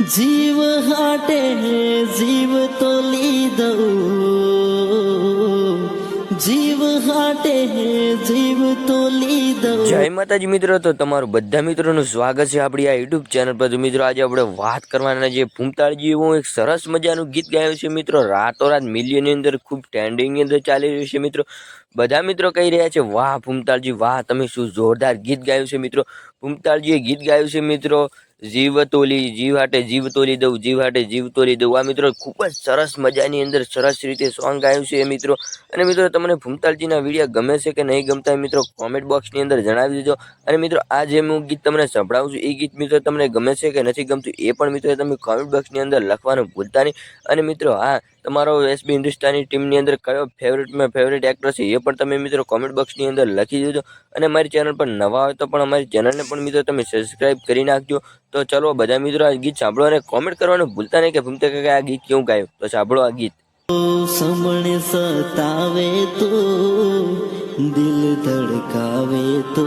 જીવ હાટે જીવ તો લીધું, જીવ હાટે જીવ તો લીધું. જય માતાજી મિત્રો, તો તમારું બધા મિત્રોનું સ્વાગત છે આપણી આ યુટ્યુબ ચેનલ પર. તો મિત્રો આજે આપણે વાત કરવાના જે ભૂમતાળજી એવું એક સરસ મજાનું ગીત ગાયું છે મિત્રો, રાતોરાત મિલિયનની અંદર ખૂબ ટ્રેન્ડિંગની અંદર ચાલી રહ્યું છે મિત્રો. બધા મિત્રો કહી રહ્યા છે વાહ ભૂમતાળજી વાહ, તમે શું જોરદાર ગીત ગાયું છે મિત્રો. ભૂમતાળજીએ ગીત ગાયું છે મિત્રો, જીવ તોલી જીવ હાટે જીવ તોલી દઉં, જીવ હાટે જીવ તોલી દઉં. આ મિત્રો ખૂબ જ સરસ મજાની અંદર સરસ રીતે સોંગ ગાયું છે મિત્રો. અને મિત્રો તમને ભૂમતાળજીના વિડીયો ગમે છે કે નહીં ગમતા મિત્રો કોમેન્ટ બોક્સની અંદર જણાવી દેજો. અને મિત્રો આ જે હું ગીત તમને સંભળાવું છું એ ગીત મિત્રો તમને ગમે છે કે નથી ગમતું એ પણ મિત્રો તમે કોમેન્ટ બોક્સની અંદર લખવાનું ભૂલતા નહીં. અને મિત્રો હા, તમારો એસબી હિન્દુસ્તાની ટીમની અંદર કયો ફેવરેટ એક્ટર છે એ પણ તમે મિત્રો કોમેન્ટ બોક્સની અંદર લખી દેજો. અને મારી ચેનલ પર નવા હોય તો પણ અમારી ચેનલને પણ મિત્રો તમે સબસ્ક્રાઈબ કરી નાખજો. તો ચલો બધા મિત્રો આ ગીત સાંભળો અને કોમેન્ટ કરવાનું ભૂલતા નહીં કે ભૂમતા કાકા આ ગીત કેવું ગાયું. તો સાંભળો આ ગીત. સમણે સતાવે તો દિલ ધડકાવે તો